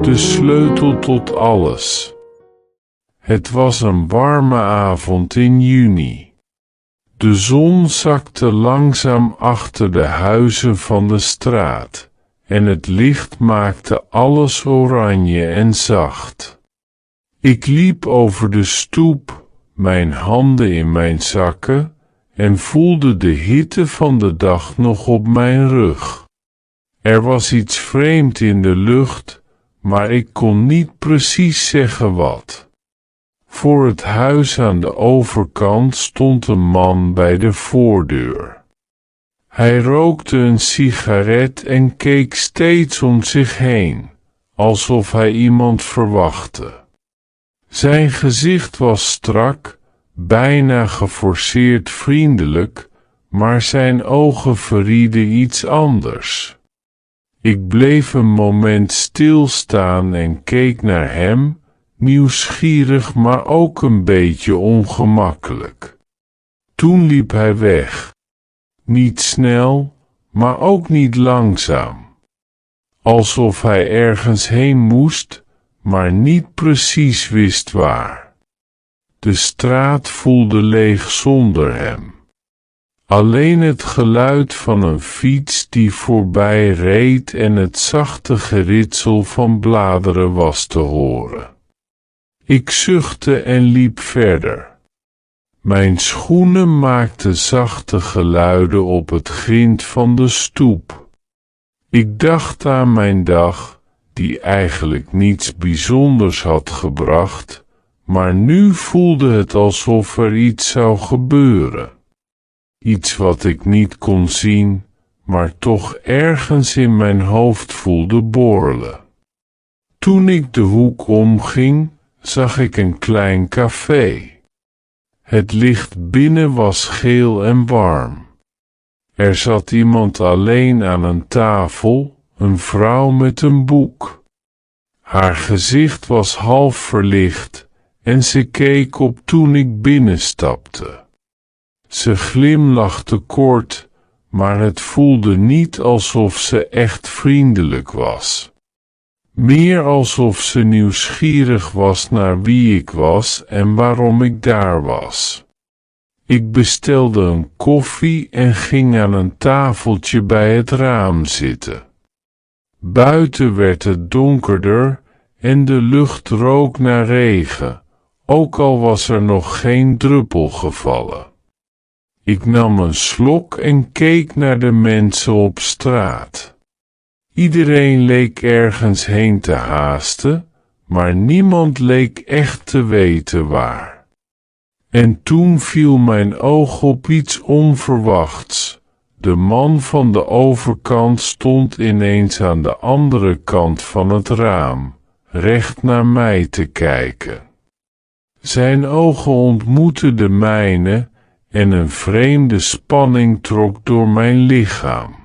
de sleutel tot alles. Het was een warme avond in juni. De zon zakte langzaam achter de huizen van de straat, en het licht maakte alles oranje en zacht. Ik liep over de stoep, mijn handen in mijn zakken, en voelde de hitte van de dag nog op mijn rug. Er was iets vreemd in de lucht, maar ik kon niet precies zeggen wat. Voor het huis aan de overkant stond een man bij de voordeur. Hij rookte een sigaret en keek steeds om zich heen, alsof hij iemand verwachtte. Zijn gezicht was strak, bijna geforceerd vriendelijk, maar zijn ogen verrieden iets anders. Ik bleef een moment stilstaan en keek naar hem, nieuwsgierig maar ook een beetje ongemakkelijk. Toen liep hij weg. Niet snel, maar ook niet langzaam. Alsof hij ergens heen moest, maar niet precies wist waar. De straat voelde leeg zonder hem. Alleen het geluid van een fiets die voorbij reed en het zachte geritsel van bladeren was te horen. Ik zuchtte en liep verder. Mijn schoenen maakten zachte geluiden op het grind van de stoep. Ik dacht aan mijn dag, die eigenlijk niets bijzonders had gebracht, maar nu voelde het alsof er iets zou gebeuren. Iets wat ik niet kon zien, maar toch ergens in mijn hoofd voelde borrelen. Toen ik de hoek omging, zag ik een klein café. Het licht binnen was geel en warm. Er zat iemand alleen aan een tafel, een vrouw met een boek. Haar gezicht was half verlicht en ze keek op toen ik binnenstapte. Ze glimlachte kort, maar het voelde niet alsof ze echt vriendelijk was. Meer alsof ze nieuwsgierig was naar wie ik was en waarom ik daar was. Ik bestelde een koffie en ging aan een tafeltje bij het raam zitten. Buiten werd het donkerder en de lucht rook naar regen, ook al was er nog geen druppel gevallen. Ik nam een slok en keek naar de mensen op straat. Iedereen leek ergens heen te haasten, maar niemand leek echt te weten waar. En toen viel mijn oog op iets onverwachts. De man van de overkant stond ineens aan de andere kant van het raam, recht naar mij te kijken. Zijn ogen ontmoetten de mijne en een vreemde spanning trok door mijn lichaam.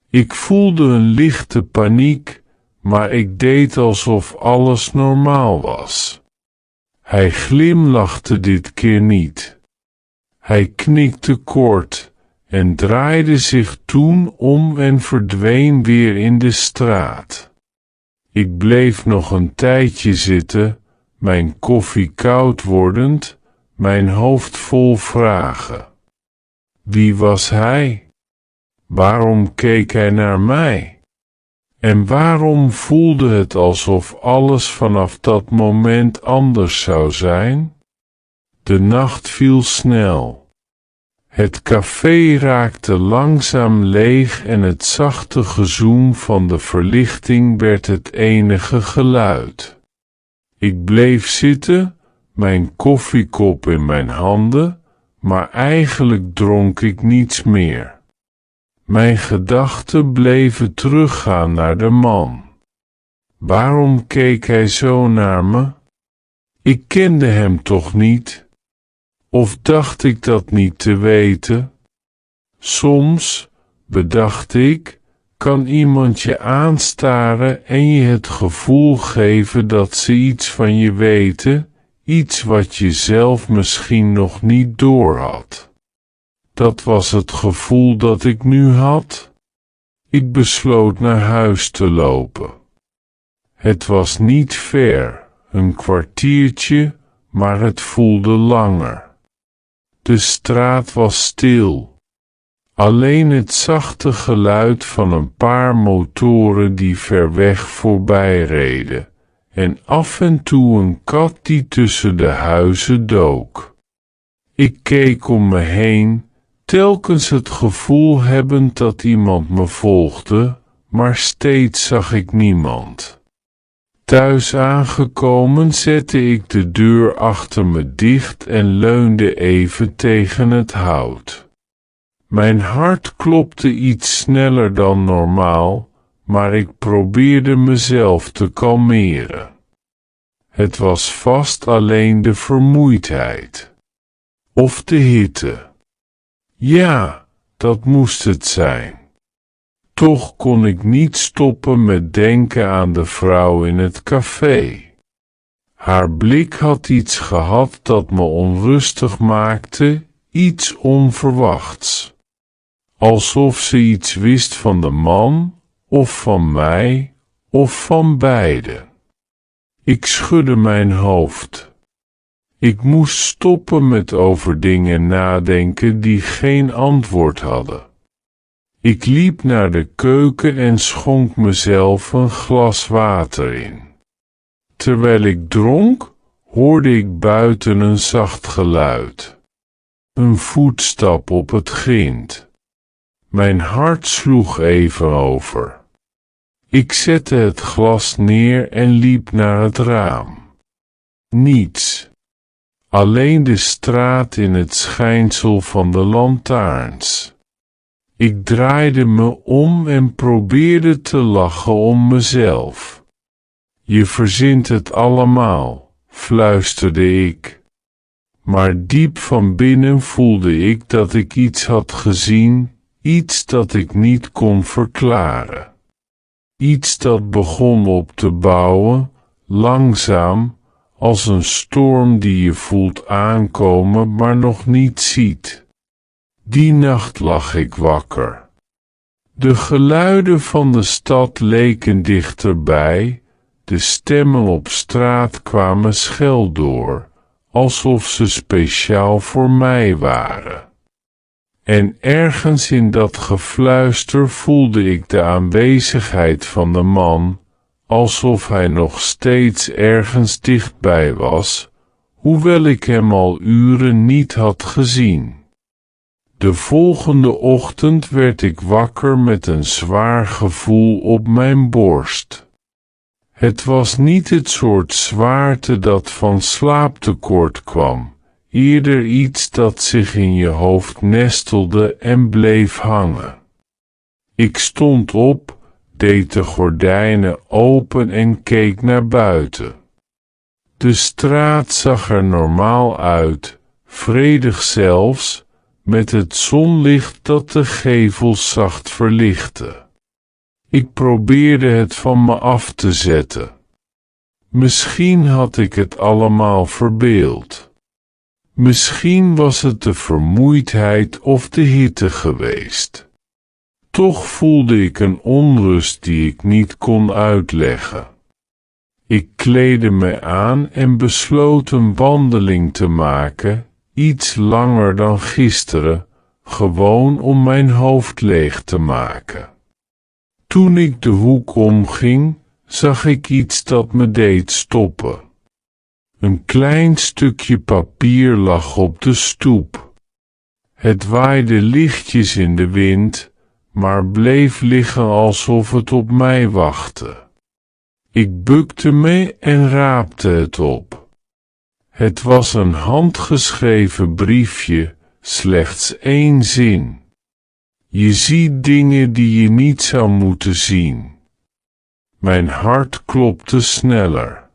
Ik voelde een lichte paniek, maar ik deed alsof alles normaal was. Hij glimlachte dit keer niet. Hij knikte kort en draaide zich toen om en verdween weer in de straat. Ik bleef nog een tijdje zitten, mijn koffie koud wordend, mijn hoofd vol vragen. Wie was hij? Waarom keek hij naar mij? En waarom voelde het alsof alles vanaf dat moment anders zou zijn? De nacht viel snel. Het café raakte langzaam leeg en het zachte gezoem van de verlichting werd het enige geluid. Ik bleef zitten, mijn koffiekop in mijn handen, maar eigenlijk dronk ik niets meer. Mijn gedachten bleven teruggaan naar de man. Waarom keek hij zo naar me? Ik kende hem toch niet? Of dacht ik dat niet te weten? Soms, bedacht ik, kan iemand je aanstaren en je het gevoel geven dat ze iets van je weten, iets wat je zelf misschien nog niet doorhad. Dat was het gevoel dat ik nu had. Ik besloot naar huis te lopen. Het was niet ver, een kwartiertje, maar het voelde langer. De straat was stil. Alleen het zachte geluid van een paar motoren die ver weg voorbij reden, en af en toe een kat die tussen de huizen dook. Ik keek om me heen, telkens het gevoel hebbend dat iemand me volgde, maar steeds zag ik niemand. Thuis aangekomen zette ik de deur achter me dicht en leunde even tegen het hout. Mijn hart klopte iets sneller dan normaal, maar ik probeerde mezelf te kalmeren. Het was vast alleen de vermoeidheid. Of de hitte. Ja, dat moest het zijn. Toch kon ik niet stoppen met denken aan de vrouw in het café. Haar blik had iets gehad dat me onrustig maakte, iets onverwachts. Alsof ze iets wist van de man, of van mij, of van beide. Ik schudde mijn hoofd. Ik moest stoppen met over dingen nadenken die geen antwoord hadden. Ik liep naar de keuken en schonk mezelf een glas water in. Terwijl ik dronk, hoorde ik buiten een zacht geluid. Een voetstap op het grind. Mijn hart sloeg even over. Ik zette het glas neer en liep naar het raam. Niets. Alleen de straat in het schijnsel van de lantaarns. Ik draaide me om en probeerde te lachen om mezelf. Je verzint het allemaal, fluisterde ik. Maar diep van binnen voelde ik dat ik iets had gezien, iets dat ik niet kon verklaren. Iets dat begon op te bouwen, langzaam, als een storm die je voelt aankomen maar nog niet ziet. Die nacht lag ik wakker. De geluiden van de stad leken dichterbij, de stemmen op straat kwamen schel door, alsof ze speciaal voor mij waren. En ergens in dat gefluister voelde ik de aanwezigheid van de man, alsof hij nog steeds ergens dichtbij was, hoewel ik hem al uren niet had gezien. De volgende ochtend werd ik wakker met een zwaar gevoel op mijn borst. Het was niet het soort zwaarte dat van slaaptekort kwam, eerder iets dat zich in je hoofd nestelde en bleef hangen. Ik stond op, deed de gordijnen open en keek naar buiten. De straat zag er normaal uit, vredig zelfs, met het zonlicht dat de gevels zacht verlichtte. Ik probeerde het van me af te zetten. Misschien had ik het allemaal verbeeld. Misschien was het de vermoeidheid of de hitte geweest. Toch voelde ik een onrust die ik niet kon uitleggen. Ik kleedde me aan en besloot een wandeling te maken, iets langer dan gisteren, gewoon om mijn hoofd leeg te maken. Toen ik de hoek omging, zag ik iets dat me deed stoppen. Een klein stukje papier lag op de stoep. Het waaide lichtjes in de wind, maar bleef liggen alsof het op mij wachtte. Ik bukte me en raapte het op. Het was een handgeschreven briefje, slechts 1 zin. Je ziet dingen die je niet zou moeten zien. Mijn hart klopte sneller.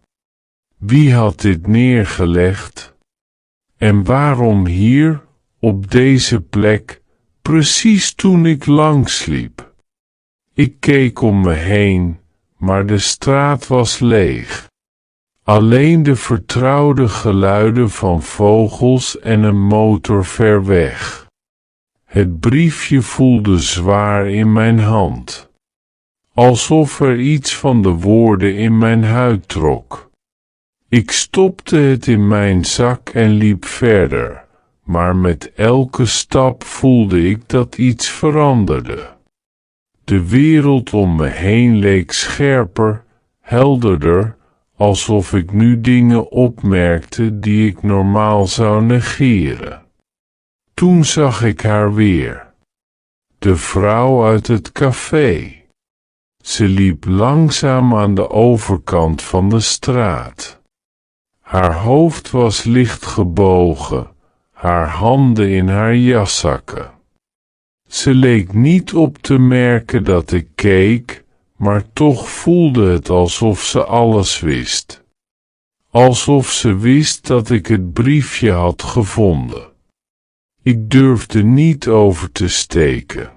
Wie had dit neergelegd? En waarom hier, op deze plek, precies toen ik langsliep? Ik keek om me heen, maar de straat was leeg. Alleen de vertrouwde geluiden van vogels en een motor ver weg. Het briefje voelde zwaar in mijn hand. alsof er iets van de woorden in mijn huid trok. Ik stopte het in mijn zak en liep verder, maar met elke stap voelde ik dat iets veranderde. De wereld om me heen leek scherper, helderder, alsof ik nu dingen opmerkte die ik normaal zou negeren. Toen zag ik haar weer. De vrouw uit het café. Ze liep langzaam aan de overkant van de straat. Haar hoofd was licht gebogen, haar handen in haar jaszakken. Ze leek niet op te merken dat ik keek, maar toch voelde het alsof ze alles wist. Alsof ze wist dat ik het briefje had gevonden. Ik durfde niet over te steken.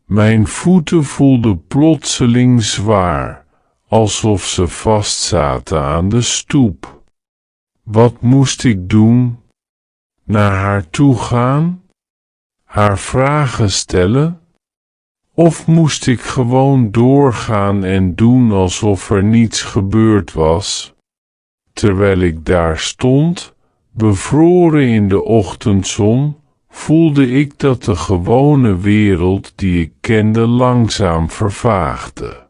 Mijn voeten voelden plotseling zwaar, alsof ze vastzaten aan de stoep. Wat moest ik doen? Naar haar toe gaan? Haar vragen stellen? Of moest ik gewoon doorgaan en doen alsof er niets gebeurd was? Terwijl ik daar stond, bevroren in de ochtendzon, voelde ik dat de gewone wereld die ik kende langzaam vervaagde.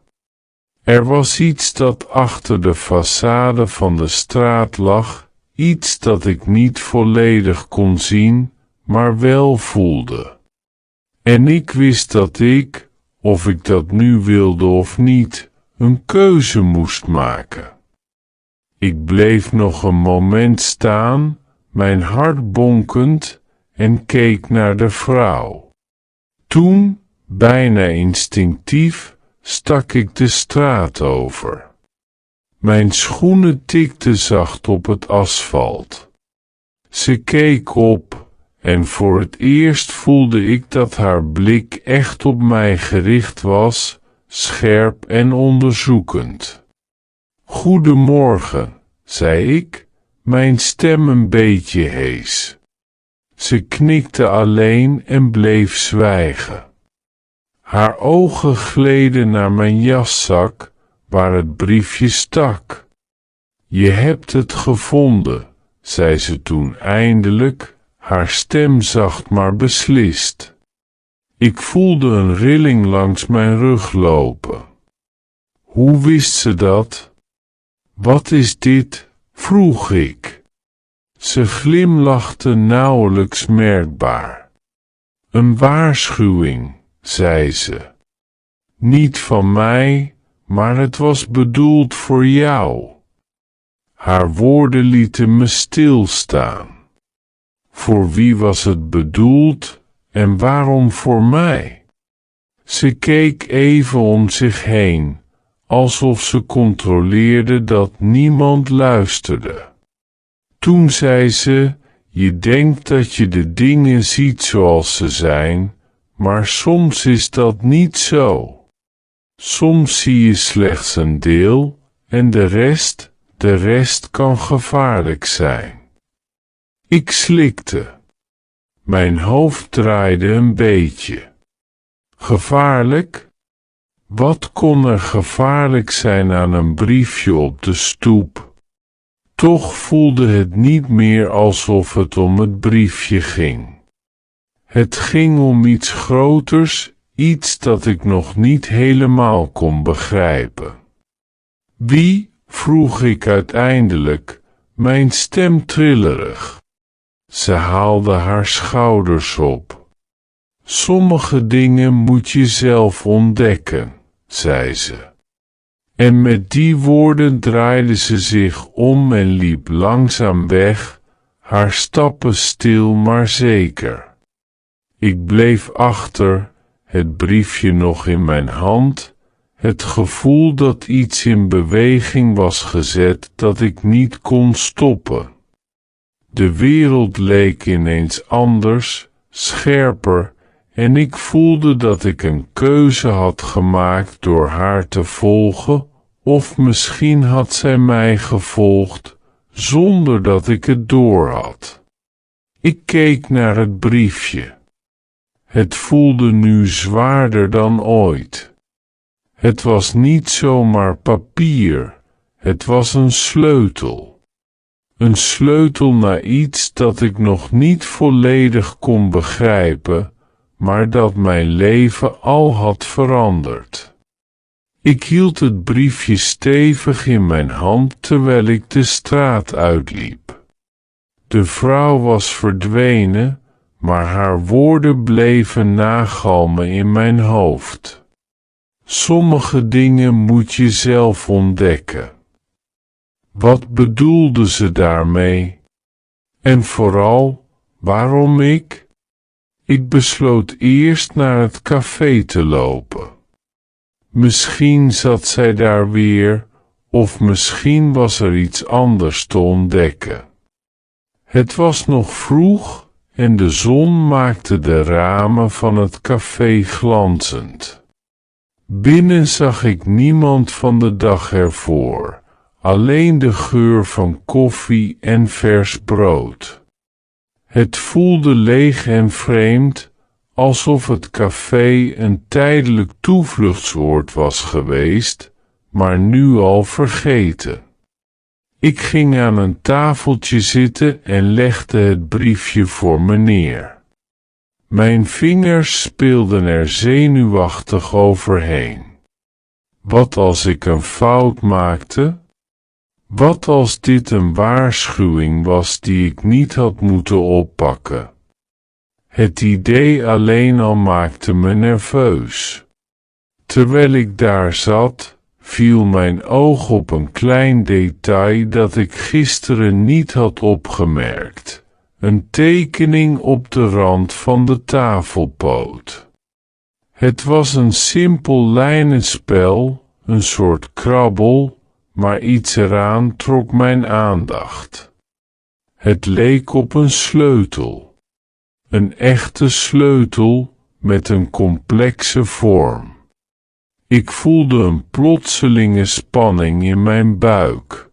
Er was iets dat achter de façade van de straat lag, iets dat ik niet volledig kon zien, maar wel voelde. En ik wist dat ik, of ik dat nu wilde of niet, een keuze moest maken. Ik bleef nog een moment staan, mijn hart bonkend, en keek naar de vrouw. Toen, bijna instinctief, stak ik de straat over. Mijn schoenen tikten zacht op het asfalt. Ze keek op, en voor het eerst voelde ik dat haar blik echt op mij gericht was, scherp en onderzoekend. "Goedemorgen," zei ik, mijn stem een beetje hees. Ze knikte alleen en bleef zwijgen. Haar ogen gleden naar mijn jaszak, waar het briefje stak. "Je hebt het gevonden," zei ze toen eindelijk, haar stem zacht maar beslist. Ik voelde een rilling langs mijn rug lopen. "Hoe wist ze dat?" "Wat is dit?" vroeg ik. Ze glimlachte nauwelijks merkbaar. "Een waarschuwing," zei ze. "Niet van mij, maar het was bedoeld voor jou." Haar woorden lieten me stilstaan. Voor wie was het bedoeld en waarom voor mij? Ze keek even om zich heen, alsof ze controleerde dat niemand luisterde. Toen zei ze: "Je denkt dat je de dingen ziet zoals ze zijn, maar soms is dat niet zo. Soms zie je slechts een deel, en de rest kan gevaarlijk zijn." Ik slikte. Mijn hoofd draaide een beetje. Gevaarlijk? Wat kon er gevaarlijk zijn aan een briefje op de stoep? Toch voelde het niet meer alsof het om het briefje ging. Het ging om iets groters, iets dat ik nog niet helemaal kon begrijpen. "Wie?" vroeg ik uiteindelijk, mijn stem trillerig. Ze haalde haar schouders op. "Sommige dingen moet je zelf ontdekken," zei ze. En met die woorden draaide ze zich om en liep langzaam weg, haar stappen stil maar zeker. Ik bleef achter, het briefje nog in mijn hand, het gevoel dat iets in beweging was gezet dat ik niet kon stoppen. De wereld leek ineens anders, scherper, en ik voelde dat ik een keuze had gemaakt door haar te volgen, of misschien had zij mij gevolgd, zonder dat ik het doorhad. Ik keek naar het briefje. Het voelde nu zwaarder dan ooit. Het was niet zomaar papier, het was een sleutel. Een sleutel naar iets dat ik nog niet volledig kon begrijpen, maar dat mijn leven al had veranderd. Ik hield het briefje stevig in mijn hand terwijl ik de straat uitliep. De vrouw was verdwenen, maar haar woorden bleven nagalmen in mijn hoofd. Sommige dingen moet je zelf ontdekken. Wat bedoelde ze daarmee? En vooral, waarom ik? Ik besloot eerst naar het café te lopen. Misschien zat zij daar weer, of misschien was er iets anders te ontdekken. Het was nog vroeg en de zon maakte de ramen van het café glanzend. Binnen zag ik niemand van de dag ervoor, alleen de geur van koffie en vers brood. Het voelde leeg en vreemd, alsof het café een tijdelijk toevluchtsoord was geweest, maar nu al vergeten. Ik ging aan een tafeltje zitten en legde het briefje voor me neer. Mijn vingers speelden er zenuwachtig overheen. Wat als ik een fout maakte? Wat als dit een waarschuwing was die ik niet had moeten oppakken? Het idee alleen al maakte me nerveus. Terwijl ik daar zat, viel mijn oog op een klein detail dat ik gisteren niet had opgemerkt. Een tekening op de rand van de tafelpoot. Het was een simpel lijnenspel, een soort krabbel, maar iets eraan trok mijn aandacht. Het leek op een sleutel. Een echte sleutel met een complexe vorm. Ik voelde een plotselinge spanning in mijn buik.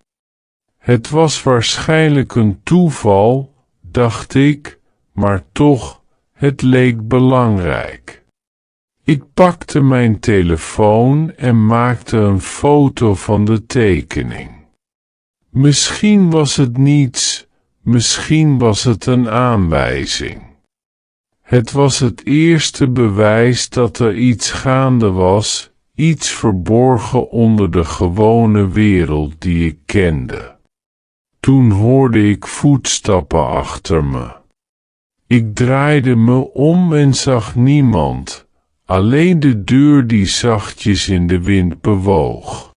Het was waarschijnlijk een toeval, dacht ik, maar toch, het leek belangrijk. Ik pakte mijn telefoon en maakte een foto van de tekening. Misschien was het niets, misschien was het een aanwijzing. Het was het eerste bewijs dat er iets gaande was, iets verborgen onder de gewone wereld die ik kende. Toen hoorde ik voetstappen achter me. Ik draaide me om en zag niemand, alleen de deur die zachtjes in de wind bewoog.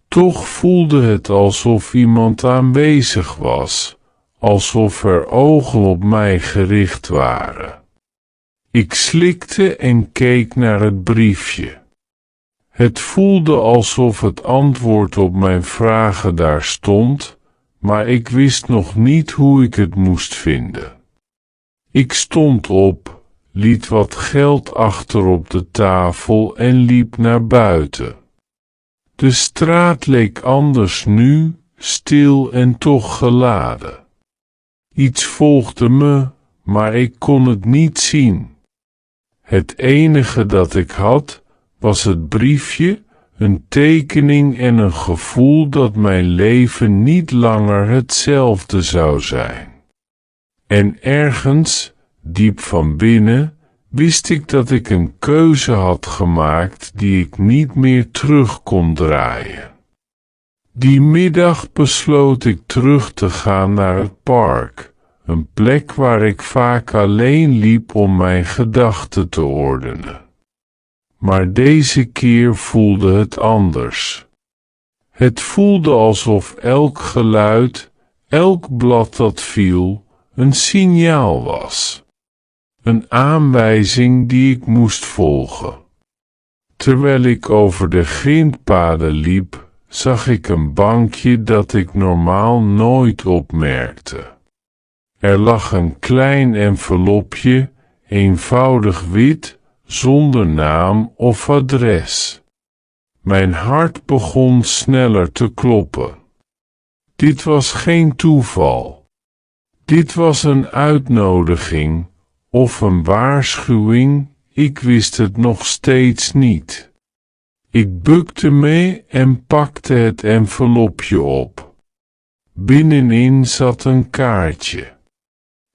Toch voelde het alsof iemand aanwezig was, alsof er ogen op mij gericht waren. Ik slikte en keek naar het briefje. Het voelde alsof het antwoord op mijn vragen daar stond, maar ik wist nog niet hoe ik het moest vinden. Ik stond op, liet wat geld achter op de tafel en liep naar buiten. De straat leek anders nu, stil en toch geladen. Iets volgde me, maar ik kon het niet zien. Het enige dat ik had, was het briefje, een tekening en een gevoel dat mijn leven niet langer hetzelfde zou zijn. En ergens, diep van binnen, wist ik dat ik een keuze had gemaakt die ik niet meer terug kon draaien. Die middag besloot ik terug te gaan naar het park, een plek waar ik vaak alleen liep om mijn gedachten te ordenen. Maar deze keer voelde het anders. Het voelde alsof elk geluid, elk blad dat viel, een signaal was. Een aanwijzing die ik moest volgen. Terwijl ik over de grindpaden liep, zag ik een bankje dat ik normaal nooit opmerkte. Er lag een klein envelopje, eenvoudig wit, zonder naam of adres. Mijn hart begon sneller te kloppen. Dit was geen toeval. Dit was een uitnodiging, of een waarschuwing, ik wist het nog steeds niet. Ik bukte me en pakte het envelopje op. Binnenin zat een kaartje.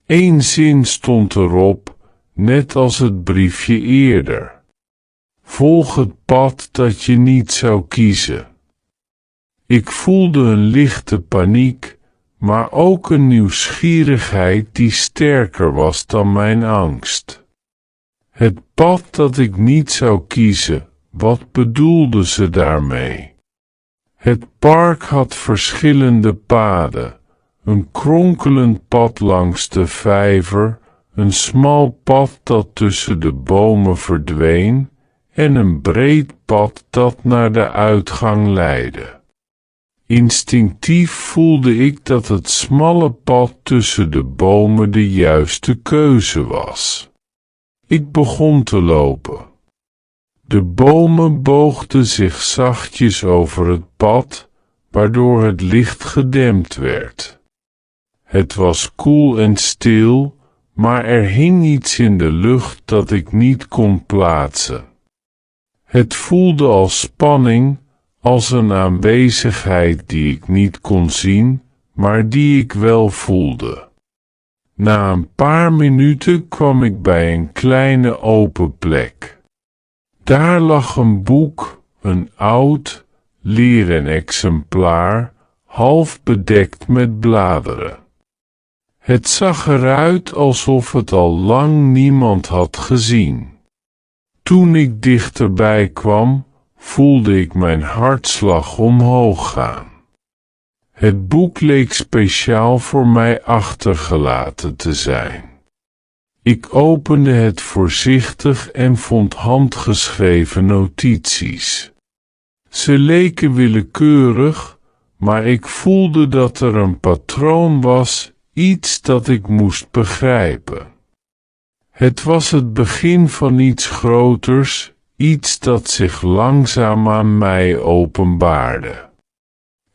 1 zin stond erop, net als het briefje eerder. Volg het pad dat je niet zou kiezen. Ik voelde een lichte paniek, maar ook een nieuwsgierigheid die sterker was dan mijn angst. Het pad dat ik niet zou kiezen, wat bedoelde ze daarmee? Het park had verschillende paden, een kronkelend pad langs de vijver, een smal pad dat tussen de bomen verdween en een breed pad dat naar de uitgang leidde. Instinctief voelde ik dat het smalle pad tussen de bomen de juiste keuze was. Ik begon te lopen. De bomen boogden zich zachtjes over het pad, waardoor het licht gedempt werd. Het was koel en stil, maar er hing iets in de lucht dat ik niet kon plaatsen. Het voelde als spanning, als een aanwezigheid die ik niet kon zien, maar die ik wel voelde. Na een paar minuten kwam ik bij een kleine open plek. Daar lag een boek, een oud, leren exemplaar, half bedekt met bladeren. Het zag eruit alsof het al lang niemand had gezien. Toen ik dichterbij kwam, voelde ik mijn hartslag omhoog gaan. Het boek leek speciaal voor mij achtergelaten te zijn. Ik opende het voorzichtig en vond handgeschreven notities. Ze leken willekeurig, maar ik voelde dat er een patroon was, iets dat ik moest begrijpen. Het was het begin van iets groters, iets dat zich langzaam aan mij openbaarde.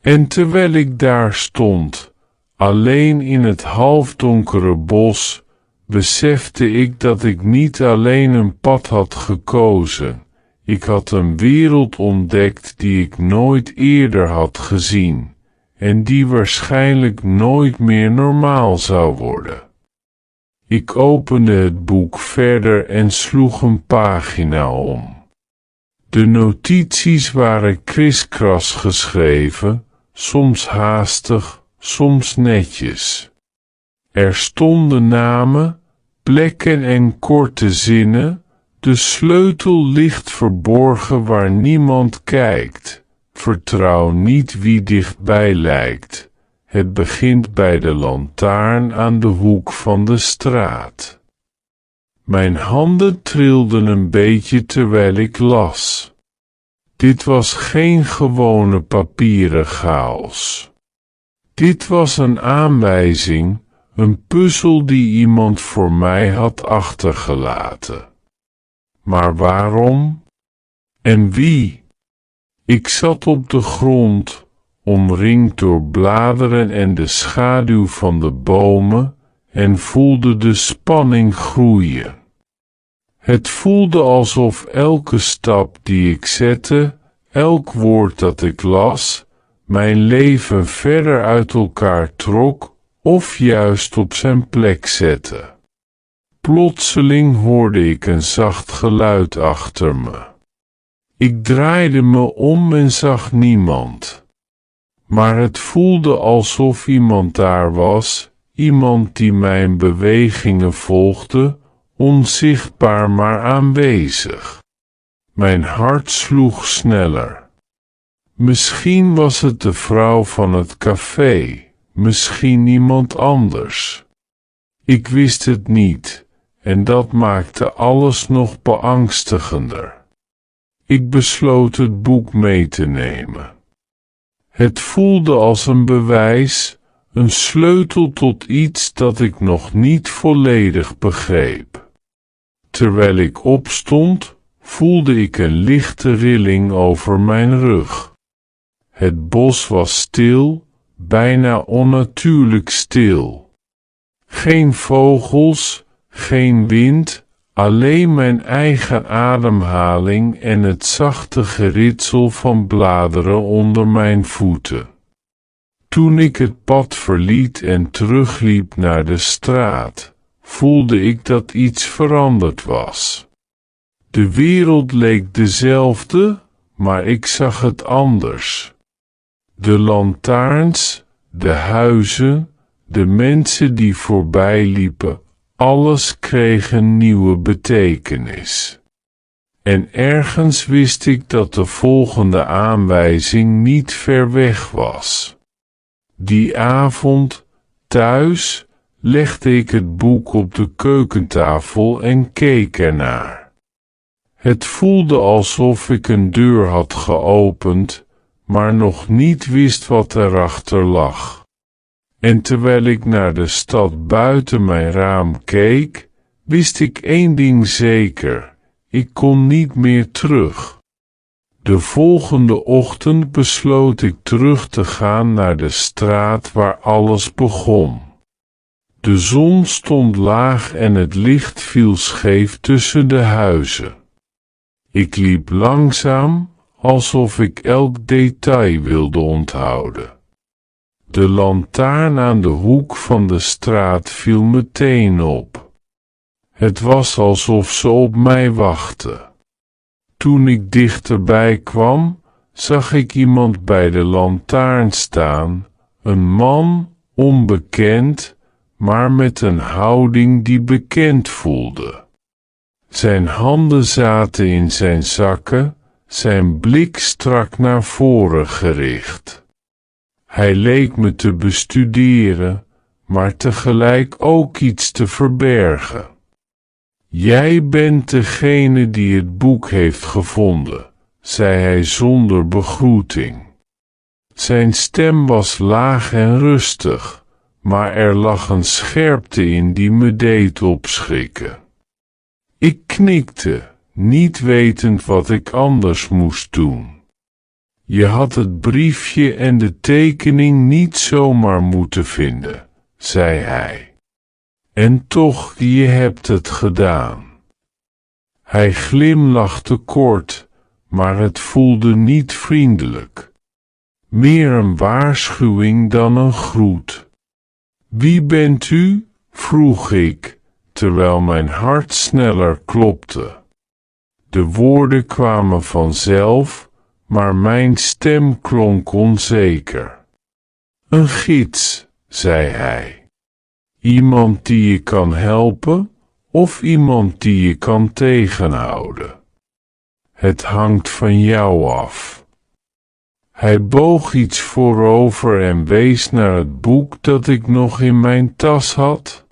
En terwijl ik daar stond, alleen in het halfdonkere bos, besefte ik dat ik niet alleen een pad had gekozen, ik had een wereld ontdekt die ik nooit eerder had gezien, en die waarschijnlijk nooit meer normaal zou worden. Ik opende het boek verder en sloeg een pagina om. De notities waren kriskras geschreven, soms haastig, soms netjes. Er stonden namen, plekken en korte zinnen, de sleutel ligt verborgen waar niemand kijkt, vertrouw niet wie dichtbij lijkt, het begint bij de lantaarn aan de hoek van de straat. Mijn handen trilden een beetje terwijl ik las. Dit was geen gewone papieren chaos. Dit was een aanwijzing, een puzzel die iemand voor mij had achtergelaten. Maar waarom? En wie? Ik zat op de grond, omringd door bladeren en de schaduw van de bomen, en voelde de spanning groeien. Het voelde alsof elke stap die ik zette, elk woord dat ik las, mijn leven verder uit elkaar trok of juist op zijn plek zette. Plotseling hoorde ik een zacht geluid achter me. Ik draaide me om en zag niemand. Maar het voelde alsof iemand daar was, iemand die mijn bewegingen volgde, onzichtbaar maar aanwezig. Mijn hart sloeg sneller. Misschien was het de vrouw van het café, misschien iemand anders. Ik wist het niet, en dat maakte alles nog beangstigender. Ik besloot het boek mee te nemen. Het voelde als een bewijs, een sleutel tot iets dat ik nog niet volledig begreep. Terwijl ik opstond, voelde ik een lichte rilling over mijn rug. Het bos was stil, bijna onnatuurlijk stil. Geen vogels, geen wind, alleen mijn eigen ademhaling en het zachte geritsel van bladeren onder mijn voeten. Toen ik het pad verliet en terugliep naar de straat, voelde ik dat iets veranderd was. De wereld leek dezelfde, maar ik zag het anders. De lantaarns, de huizen, de mensen die voorbij liepen, alles kreeg een nieuwe betekenis. En ergens wist ik dat de volgende aanwijzing niet ver weg was. Die avond, thuis, legde ik het boek op de keukentafel en keek ernaar. Het voelde alsof ik een deur had geopend, maar nog niet wist wat erachter lag. En terwijl ik naar de stad buiten mijn raam keek, wist ik één ding zeker: ik kon niet meer terug. De volgende ochtend besloot ik terug te gaan naar de straat waar alles begon. De zon stond laag en het licht viel scheef tussen de huizen. Ik liep langzaam, alsof ik elk detail wilde onthouden. De lantaarn aan de hoek van de straat viel meteen op. Het was alsof ze op mij wachtte. Toen ik dichterbij kwam, zag ik iemand bij de lantaarn staan, een man, onbekend, maar met een houding die bekend voelde. Zijn handen zaten in zijn zakken, zijn blik strak naar voren gericht. Hij leek me te bestuderen, maar tegelijk ook iets te verbergen. Jij bent degene die het boek heeft gevonden, zei hij zonder begroeting. Zijn stem was laag en rustig, maar er lag een scherpte in die me deed opschrikken. Ik knikte, niet wetend wat ik anders moest doen. Je had het briefje en de tekening niet zomaar moeten vinden, zei hij. En toch, je hebt het gedaan. Hij glimlachte kort, maar het voelde niet vriendelijk. Meer een waarschuwing dan een groet. Wie bent u? Vroeg ik, terwijl mijn hart sneller klopte. De woorden kwamen vanzelf, maar mijn stem klonk onzeker. Een gids, zei hij. Iemand die je kan helpen, of iemand die je kan tegenhouden. Het hangt van jou af. Hij boog iets voorover en wees naar het boek dat ik nog in mijn tas had.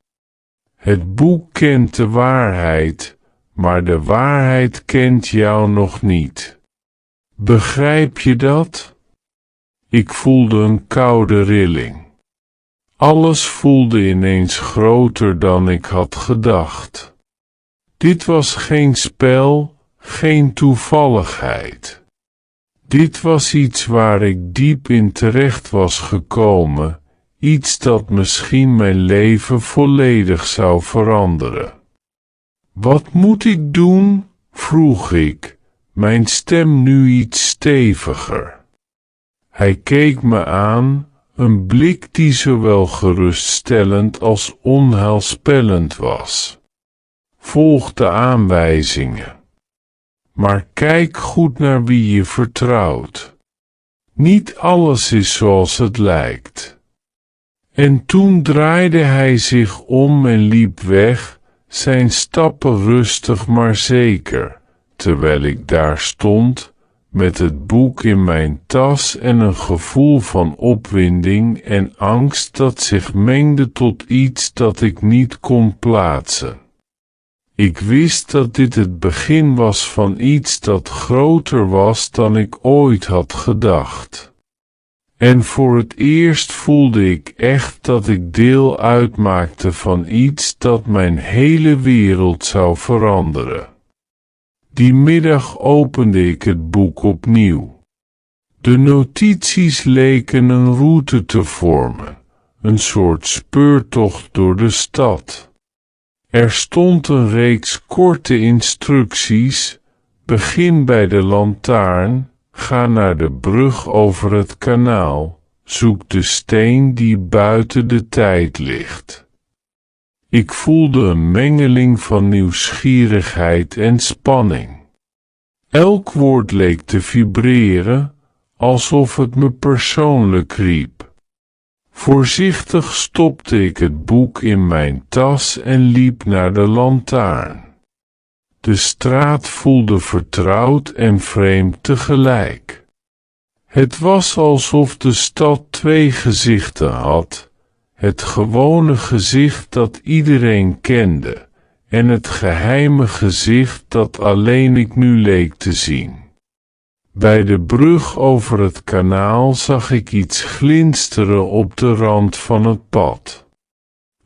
Het boek kent de waarheid, maar de waarheid kent jou nog niet. Begrijp je dat? Ik voelde een koude rilling. Alles voelde ineens groter dan ik had gedacht. Dit was geen spel, geen toevalligheid. Dit was iets waar ik diep in terecht was gekomen, iets dat misschien mijn leven volledig zou veranderen. Wat moet ik doen? Vroeg ik, mijn stem nu iets steviger. Hij keek me aan, een blik die zowel geruststellend als onheilspellend was. Volg de aanwijzingen. Maar kijk goed naar wie je vertrouwt. Niet alles is zoals het lijkt. En toen draaide hij zich om en liep weg, zijn stappen rustig maar zeker, terwijl ik daar stond, met het boek in mijn tas en een gevoel van opwinding en angst dat zich mengde tot iets dat ik niet kon plaatsen. Ik wist dat dit het begin was van iets dat groter was dan ik ooit had gedacht. En voor het eerst voelde ik echt dat ik deel uitmaakte van iets dat mijn hele wereld zou veranderen. Die middag opende ik het boek opnieuw. De notities leken een route te vormen, een soort speurtocht door de stad. Er stond een reeks korte instructies: begin bij de lantaarn, ga naar de brug over het kanaal, zoek de steen die buiten de tijd ligt. Ik voelde een mengeling van nieuwsgierigheid en spanning. Elk woord leek te vibreren, alsof het me persoonlijk riep. Voorzichtig stopte ik het boek in mijn tas en liep naar de lantaarn. De straat voelde vertrouwd en vreemd tegelijk. Het was alsof de stad twee gezichten had: het gewone gezicht dat iedereen kende, en het geheime gezicht dat alleen ik nu leek te zien. Bij de brug over het kanaal zag ik iets glinsteren op de rand van het pad.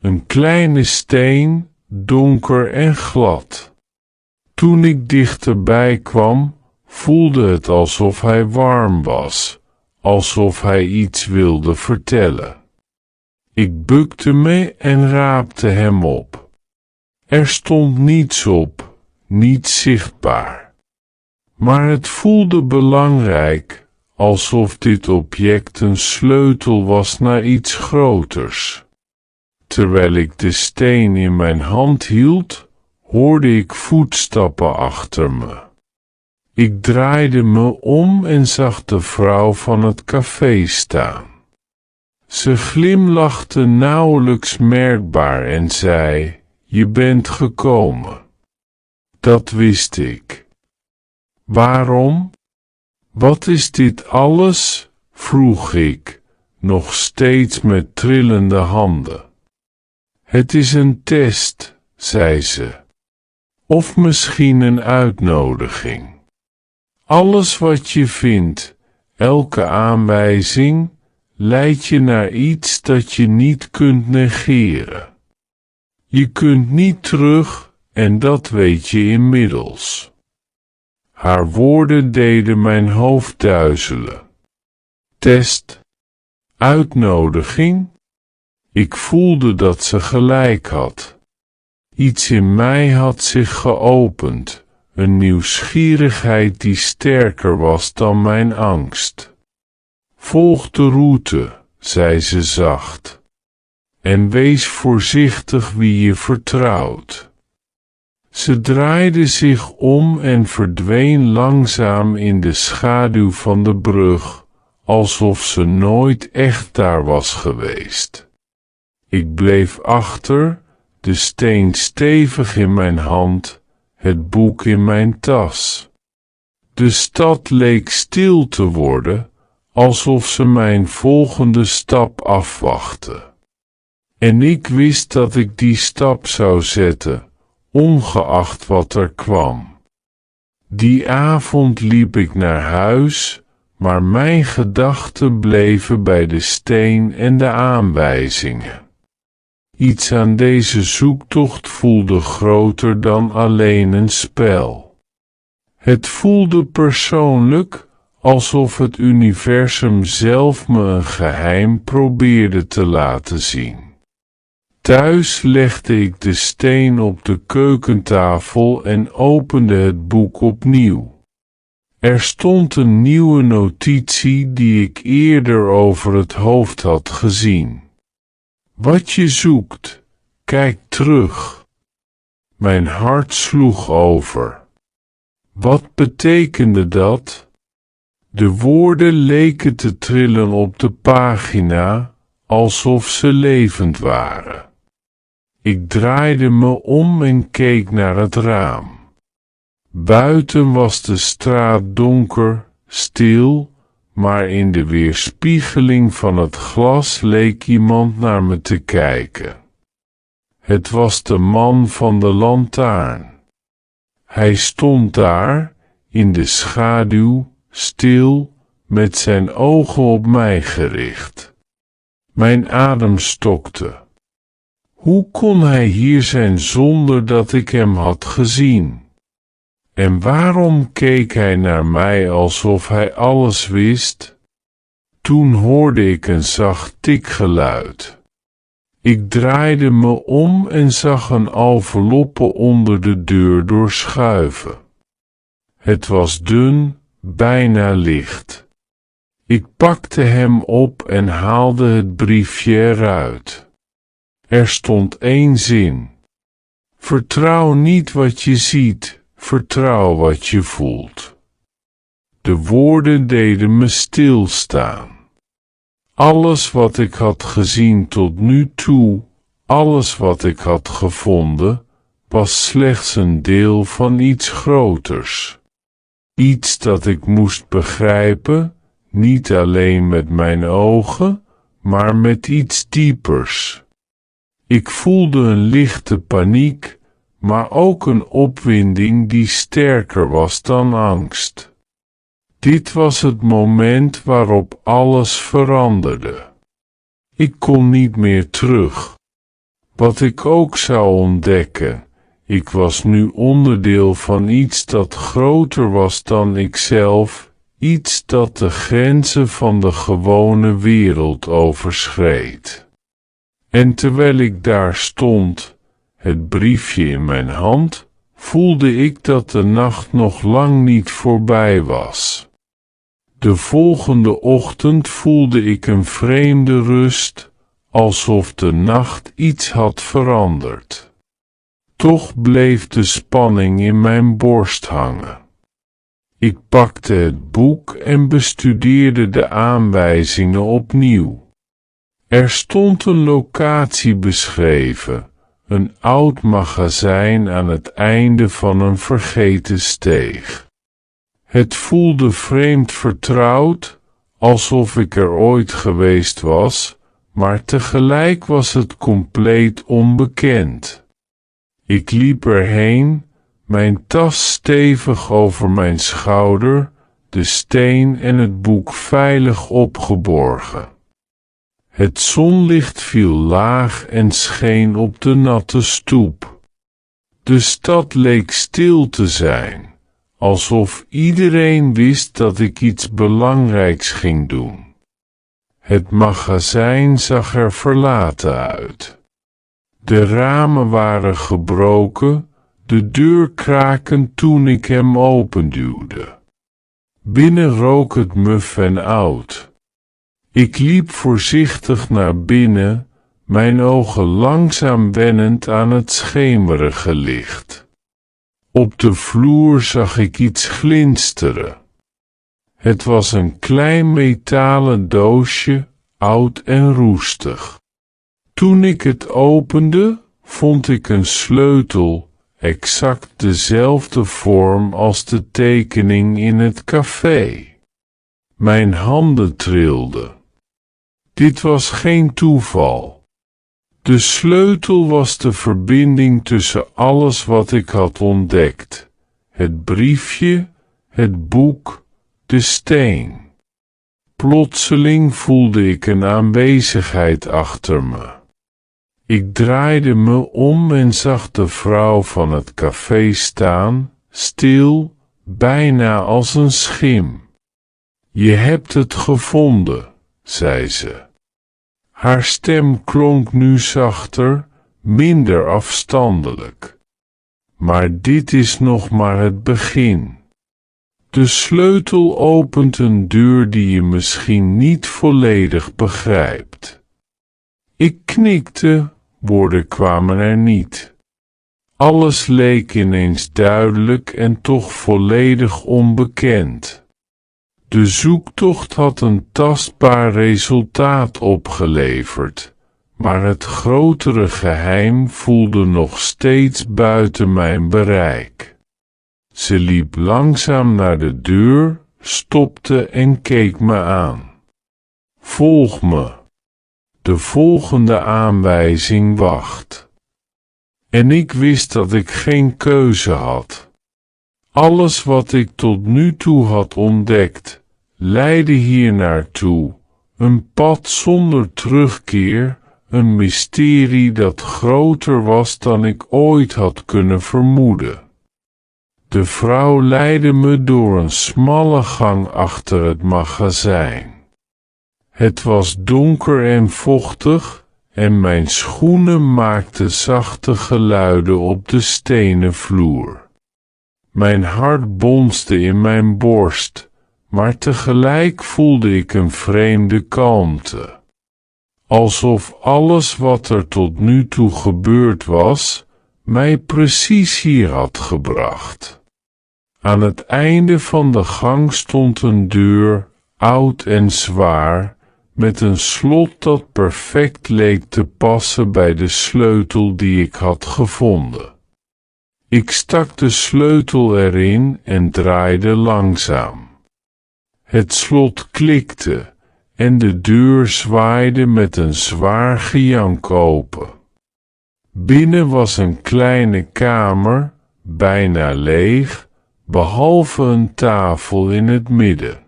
Een kleine steen, donker en glad. Toen ik dichterbij kwam, voelde het alsof hij warm was, alsof hij iets wilde vertellen. Ik bukte me en raapte hem op. Er stond niets op, niets zichtbaar. Maar het voelde belangrijk, alsof dit object een sleutel was naar iets groters. Terwijl ik de steen in mijn hand hield, hoorde ik voetstappen achter me. Ik draaide me om en zag de vrouw van het café staan. Ze glimlachte nauwelijks merkbaar en zei: "Je bent gekomen." Dat wist ik. Waarom? Wat is dit alles? Vroeg ik, nog steeds met trillende handen. Het is een test, zei ze. Of misschien een uitnodiging. Alles wat je vindt, elke aanwijzing, leidt je naar iets dat je niet kunt negeren. Je kunt niet terug, en dat weet je inmiddels. Haar woorden deden mijn hoofd duizelen. Test? Uitnodiging? Ik voelde dat ze gelijk had. Iets in mij had zich geopend, een nieuwsgierigheid die sterker was dan mijn angst. Volg de route, zei ze zacht. En wees voorzichtig wie je vertrouwt. Ze draaide zich om en verdween langzaam in de schaduw van de brug, alsof ze nooit echt daar was geweest. Ik bleef achter, de steen stevig in mijn hand, het boek in mijn tas. De stad leek stil te worden, alsof ze mijn volgende stap afwachtte. En ik wist dat ik die stap zou zetten, ongeacht wat er kwam. Die avond liep ik naar huis, maar mijn gedachten bleven bij de steen en de aanwijzingen. Iets aan deze zoektocht voelde groter dan alleen een spel. Het voelde persoonlijk, alsof het universum zelf me een geheim probeerde te laten zien. Thuis legde ik de steen op de keukentafel en opende het boek opnieuw. Er stond een nieuwe notitie die ik eerder over het hoofd had gezien. Wat je zoekt, kijk terug. Mijn hart sloeg over. Wat betekende dat? De woorden leken te trillen op de pagina, alsof ze levend waren. Ik draaide me om en keek naar het raam. Buiten was de straat donker, stil, maar in de weerspiegeling van het glas leek iemand naar me te kijken. Het was de man van de lantaarn. Hij stond daar, in de schaduw, stil, met zijn ogen op mij gericht. Mijn adem stokte. Hoe kon hij hier zijn zonder dat ik hem had gezien? En waarom keek hij naar mij alsof hij alles wist? Toen hoorde ik een zacht tikgeluid. Ik draaide me om en zag een enveloppe onder de deur doorschuiven. Het was dun, bijna licht. Ik pakte hem op en haalde het briefje eruit. Er stond 1 zin. Vertrouw niet wat je ziet, vertrouw wat je voelt. De woorden deden me stilstaan. Alles wat ik had gezien tot nu toe, alles wat ik had gevonden, was slechts een deel van iets groters. Iets dat ik moest begrijpen, niet alleen met mijn ogen, maar met iets diepers. Ik voelde een lichte paniek, maar ook een opwinding die sterker was dan angst. Dit was het moment waarop alles veranderde. Ik kon niet meer terug. Wat ik ook zou ontdekken, ik was nu onderdeel van iets dat groter was dan ikzelf, iets dat de grenzen van de gewone wereld overschreed. En terwijl ik daar stond, het briefje in mijn hand, voelde ik dat de nacht nog lang niet voorbij was. De volgende ochtend voelde ik een vreemde rust, alsof de nacht iets had veranderd. Toch bleef de spanning in mijn borst hangen. Ik pakte het boek en bestudeerde de aanwijzingen opnieuw. Er stond een locatie beschreven, een oud magazijn aan het einde van een vergeten steeg. Het voelde vreemd vertrouwd, alsof ik er ooit geweest was, maar tegelijk was het compleet onbekend. Ik liep erheen, mijn tas stevig over mijn schouder, de steen en het boek veilig opgeborgen. Het zonlicht viel laag en scheen op de natte stoep. De stad leek stil te zijn, alsof iedereen wist dat ik iets belangrijks ging doen. Het magazijn zag er verlaten uit. De ramen waren gebroken, de deur kraakend toen ik hem openduwde. Binnen rook het muf en oud. Ik liep voorzichtig naar binnen, mijn ogen langzaam wennend aan het schemerige licht. Op de vloer zag ik iets glinsteren. Het was een klein metalen doosje, oud en roestig. Toen ik het opende, vond ik een sleutel, exact dezelfde vorm als de tekening in het café. Mijn handen trilden. Dit was geen toeval. De sleutel was de verbinding tussen alles wat ik had ontdekt. Het briefje, het boek, de steen. Plotseling voelde ik een aanwezigheid achter me. Ik draaide me om en zag de vrouw van het café staan, stil, bijna als een schim. Je hebt het gevonden, zei ze. Haar stem klonk nu zachter, minder afstandelijk. Maar dit is nog maar het begin. De sleutel opent een deur die je misschien niet volledig begrijpt. Ik knikte, woorden kwamen er niet. Alles leek ineens duidelijk en toch volledig onbekend. De zoektocht had een tastbaar resultaat opgeleverd, maar het grotere geheim voelde nog steeds buiten mijn bereik. Ze liep langzaam naar de deur, stopte en keek me aan. Volg me. De volgende aanwijzing wacht. En ik wist dat ik geen keuze had. Alles wat ik tot nu toe had ontdekt, leidde hier naartoe, een pad zonder terugkeer, een mysterie dat groter was dan ik ooit had kunnen vermoeden. De vrouw leidde me door een smalle gang achter het magazijn. Het was donker en vochtig, en mijn schoenen maakten zachte geluiden op de stenen vloer. Mijn hart bonsde in mijn borst, maar tegelijk voelde ik een vreemde kalmte. Alsof alles wat er tot nu toe gebeurd was, mij precies hier had gebracht. Aan het einde van de gang stond een deur, oud en zwaar, met een slot dat perfect leek te passen bij de sleutel die ik had gevonden. Ik stak de sleutel erin en draaide langzaam. Het slot klikte en de deur zwaaide met een zwaar gejank open. Binnen was een kleine kamer, bijna leeg, behalve een tafel in het midden.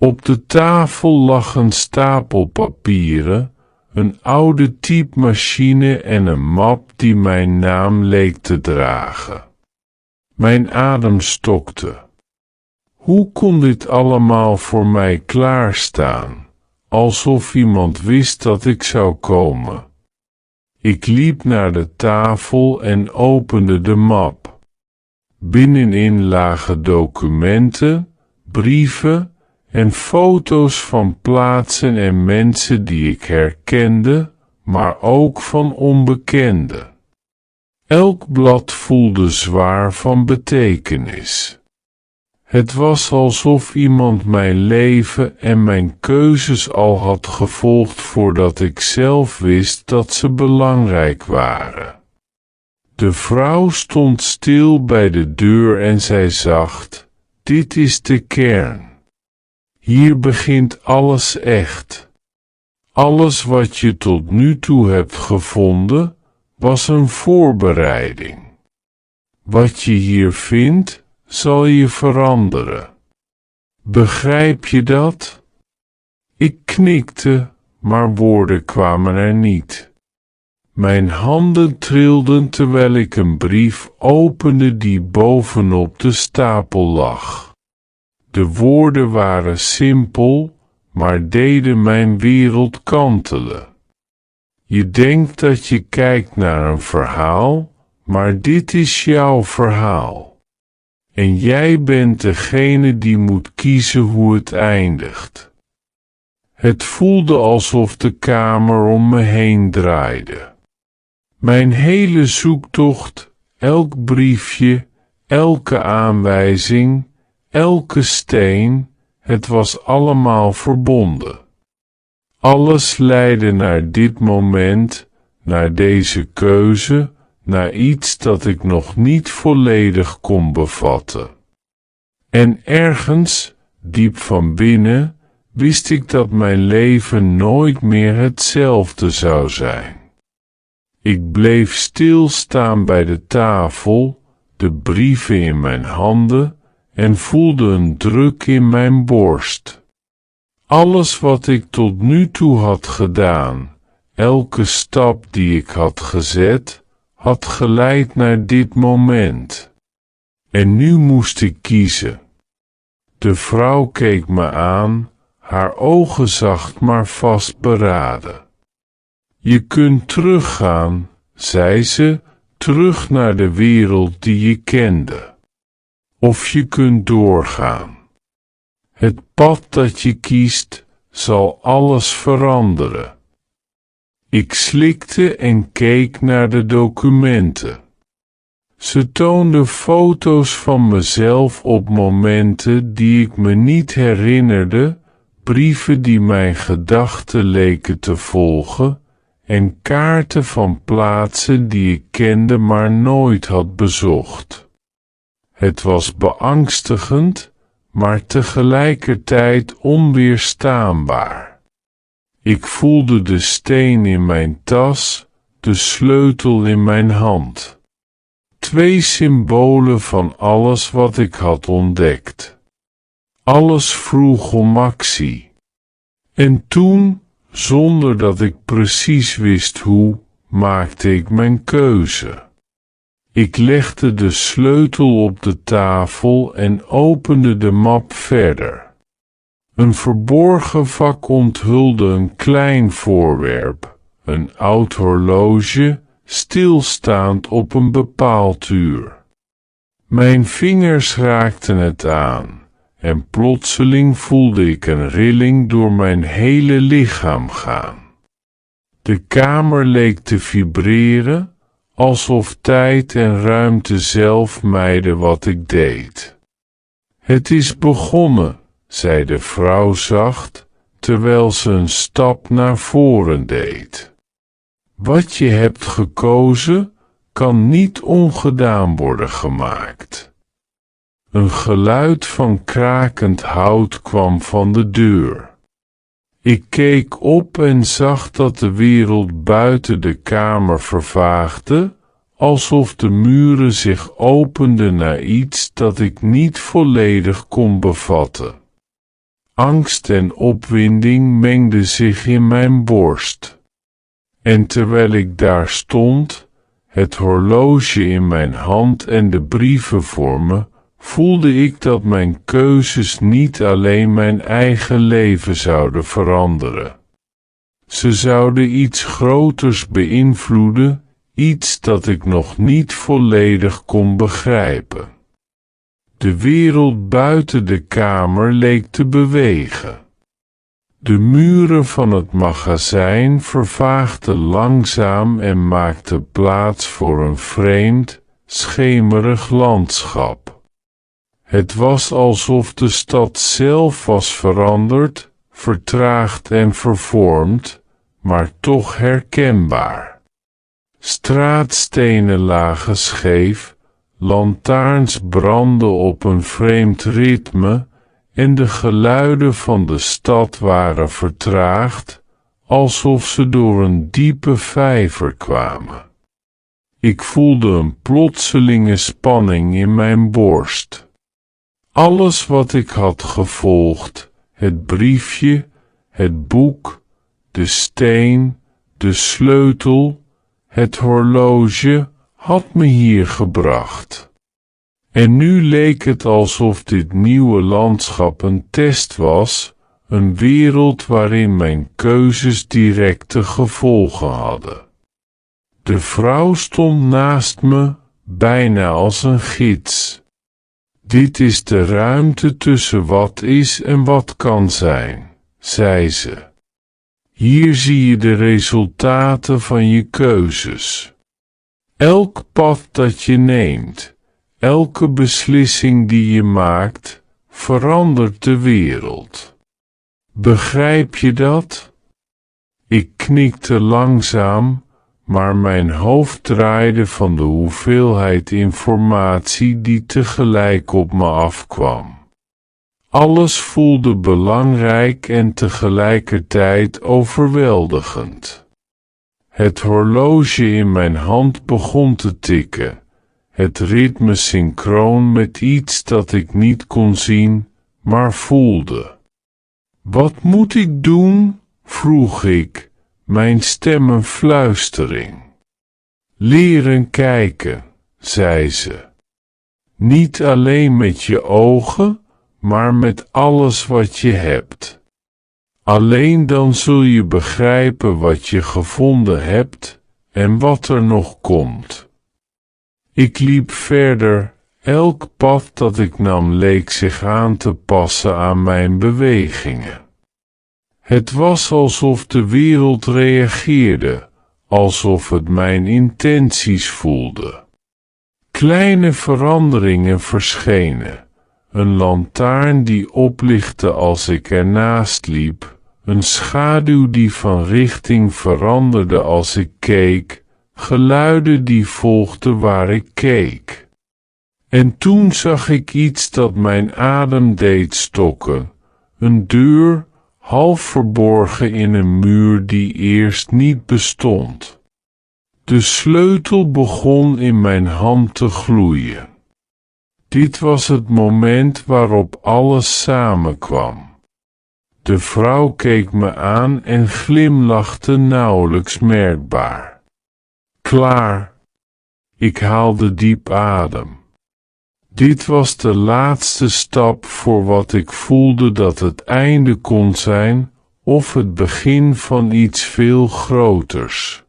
Op de tafel lag een stapel papieren, een oude typemachine en een map die mijn naam leek te dragen. Mijn adem stokte. Hoe kon dit allemaal voor mij klaarstaan, alsof iemand wist dat ik zou komen? Ik liep naar de tafel en opende de map. Binnenin lagen documenten, brieven en foto's van plaatsen en mensen die ik herkende, maar ook van onbekenden. Elk blad voelde zwaar van betekenis. Het was alsof iemand mijn leven en mijn keuzes al had gevolgd voordat ik zelf wist dat ze belangrijk waren. De vrouw stond stil bij de deur en zei zacht: "Dit is de kern. Hier begint alles echt. Alles wat je tot nu toe hebt gevonden, was een voorbereiding. Wat je hier vindt, zal je veranderen. Begrijp je dat?" Ik knikte, maar woorden kwamen er niet. Mijn handen trilden terwijl ik een brief opende die bovenop de stapel lag. De woorden waren simpel, maar deden mijn wereld kantelen. Je denkt dat je kijkt naar een verhaal, maar dit is jouw verhaal. En jij bent degene die moet kiezen hoe het eindigt. Het voelde alsof de kamer om me heen draaide. Mijn hele zoektocht, elk briefje, elke aanwijzing, elke steen, het was allemaal verbonden. Alles leidde naar dit moment, naar deze keuze, naar iets dat ik nog niet volledig kon bevatten. En ergens, diep van binnen, wist ik dat mijn leven nooit meer hetzelfde zou zijn. Ik bleef stilstaan bij de tafel, de brieven in mijn handen, en voelde een druk in mijn borst. Alles wat ik tot nu toe had gedaan, elke stap die ik had gezet, had geleid naar dit moment. En nu moest ik kiezen. De vrouw keek me aan, haar ogen zacht maar vastberaden. Je kunt teruggaan, zei ze, terug naar de wereld die je kende. Of je kunt doorgaan. Het pad dat je kiest, zal alles veranderen. Ik slikte en keek naar de documenten. Ze toonden foto's van mezelf op momenten die ik me niet herinnerde, brieven die mijn gedachten leken te volgen, en kaarten van plaatsen die ik kende maar nooit had bezocht. Het was beangstigend, maar tegelijkertijd onweerstaanbaar. Ik voelde de steen in mijn tas, de sleutel in mijn hand. Twee symbolen van alles wat ik had ontdekt. Alles vroeg om actie. En toen, zonder dat ik precies wist hoe, maakte ik mijn keuze. Ik legde de sleutel op de tafel en opende de map verder. Een verborgen vak onthulde een klein voorwerp, een oud horloge, stilstaand op een bepaald uur. Mijn vingers raakten het aan, en plotseling voelde ik een rilling door mijn hele lichaam gaan. De kamer leek te vibreren, alsof tijd en ruimte zelf meiden wat ik deed. Het is begonnen, zei de vrouw zacht, terwijl ze een stap naar voren deed. Wat je hebt gekozen, kan niet ongedaan worden gemaakt. Een geluid van krakend hout kwam van de deur. Ik keek op en zag dat de wereld buiten de kamer vervaagde, alsof de muren zich openden naar iets dat ik niet volledig kon bevatten. Angst en opwinding mengden zich in mijn borst. En terwijl ik daar stond, het horloge in mijn hand en de brieven voor me, voelde ik dat mijn keuzes niet alleen mijn eigen leven zouden veranderen. Ze zouden iets groters beïnvloeden, iets dat ik nog niet volledig kon begrijpen. De wereld buiten de kamer leek te bewegen. De muren van het magazijn vervaagden langzaam en maakten plaats voor een vreemd, schemerig landschap. Het was alsof de stad zelf was veranderd, vertraagd en vervormd, maar toch herkenbaar. Straatstenen lagen scheef, lantaarns brandden op een vreemd ritme, en de geluiden van de stad waren vertraagd, alsof ze door een diepe vijver kwamen. Ik voelde een plotselinge spanning in mijn borst. Alles wat ik had gevolgd, het briefje, het boek, de steen, de sleutel, het horloge, had me hier gebracht. En nu leek het alsof dit nieuwe landschap een test was, een wereld waarin mijn keuzes directe gevolgen hadden. De vrouw stond naast me, bijna als een gids. Dit is de ruimte tussen wat is en wat kan zijn, zei ze. Hier zie je de resultaten van je keuzes. Elk pad dat je neemt, elke beslissing die je maakt, verandert de wereld. Begrijp je dat? Ik knikte langzaam, maar mijn hoofd draaide van de hoeveelheid informatie die tegelijk op me afkwam. Alles voelde belangrijk en tegelijkertijd overweldigend. Het horloge in mijn hand begon te tikken, het ritme synchroon met iets dat ik niet kon zien, maar voelde. Wat moet ik doen? Vroeg ik, mijn stem een fluistering. Leren kijken, zei ze. Niet alleen met je ogen, maar met alles wat je hebt. Alleen dan zul je begrijpen wat je gevonden hebt en wat er nog komt. Ik liep verder, elk pad dat ik nam leek zich aan te passen aan mijn bewegingen. Het was alsof de wereld reageerde, alsof het mijn intenties voelde. Kleine veranderingen verschenen. Een lantaarn die oplichtte als ik ernaast liep, een schaduw die van richting veranderde als ik keek, geluiden die volgden waar ik keek. En toen zag ik iets dat mijn adem deed stokken, een deur, half verborgen in een muur die eerst niet bestond. De sleutel begon in mijn hand te gloeien. Dit was het moment waarop alles samenkwam. De vrouw keek me aan en glimlachte nauwelijks merkbaar. Klaar. Ik haalde diep adem. Dit was de laatste stap voor wat ik voelde dat het einde kon zijn, of het begin van iets veel groters.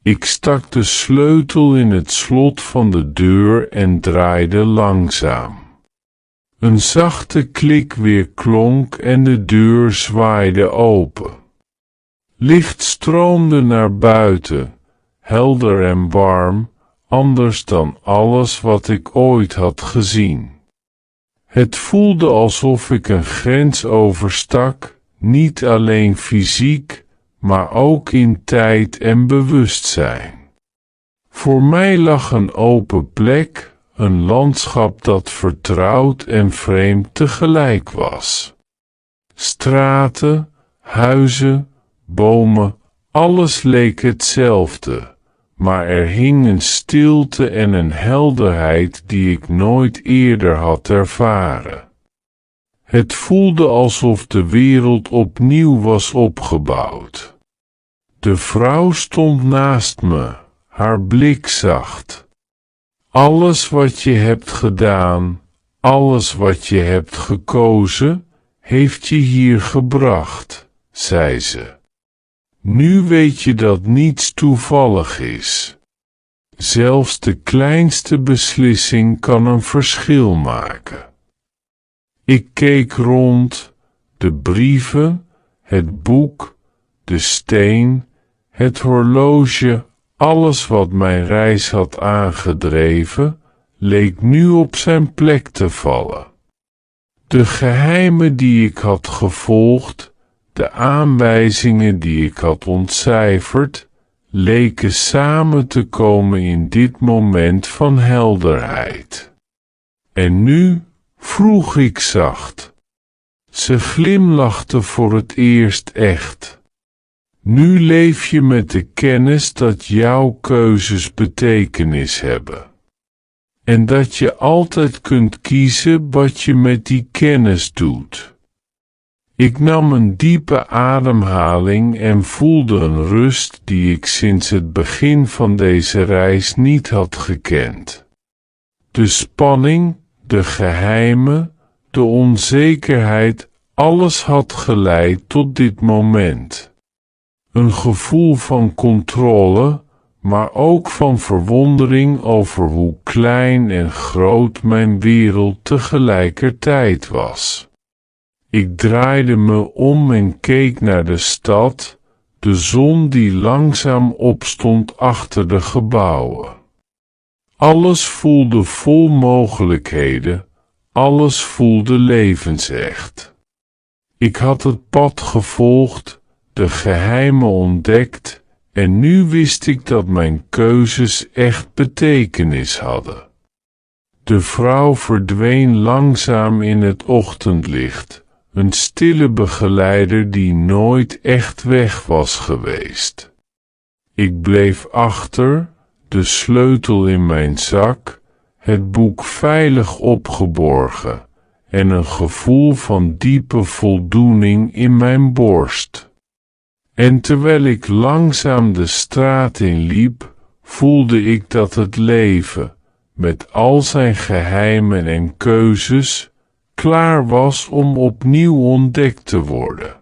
Ik stak de sleutel in het slot van de deur en draaide langzaam. Een zachte klik weerklonk en de deur zwaaide open. Licht stroomde naar buiten, helder en warm, anders dan alles wat ik ooit had gezien. Het voelde alsof ik een grens overstak, niet alleen fysiek, maar ook in tijd en bewustzijn. Voor mij lag een open plek, een landschap dat vertrouwd en vreemd tegelijk was. Straten, huizen, bomen, alles leek hetzelfde, maar er hing een stilte en een helderheid die ik nooit eerder had ervaren. Het voelde alsof de wereld opnieuw was opgebouwd. De vrouw stond naast me, haar blik zacht. Alles wat je hebt gedaan, alles wat je hebt gekozen, heeft je hier gebracht, zei ze. Nu weet je dat niets toevallig is. Zelfs de kleinste beslissing kan een verschil maken. Ik keek rond, de brieven, het boek, de steen, het horloge, alles wat mijn reis had aangedreven, leek nu op zijn plek te vallen. De geheimen die ik had gevolgd, de aanwijzingen die ik had ontcijferd, leken samen te komen in dit moment van helderheid. En nu? Vroeg ik zacht. Ze glimlachte voor het eerst echt. Nu leef je met de kennis dat jouw keuzes betekenis hebben. En dat je altijd kunt kiezen wat je met die kennis doet. Ik nam een diepe ademhaling en voelde een rust die ik sinds het begin van deze reis niet had gekend. De spanning, de geheimen, de onzekerheid, alles had geleid tot dit moment. Een gevoel van controle, maar ook van verwondering over hoe klein en groot mijn wereld tegelijkertijd was. Ik draaide me om en keek naar de stad, de zon die langzaam opstond achter de gebouwen. Alles voelde vol mogelijkheden, alles voelde levensecht. Ik had het pad gevolgd, de geheimen ontdekt, en nu wist ik dat mijn keuzes echt betekenis hadden. De vrouw verdween langzaam in het ochtendlicht, een stille begeleider die nooit echt weg was geweest. Ik bleef achter, de sleutel in mijn zak, het boek veilig opgeborgen, en een gevoel van diepe voldoening in mijn borst. En terwijl ik langzaam de straat inliep, voelde ik dat het leven, met al zijn geheimen en keuzes, klaar was om opnieuw ontdekt te worden.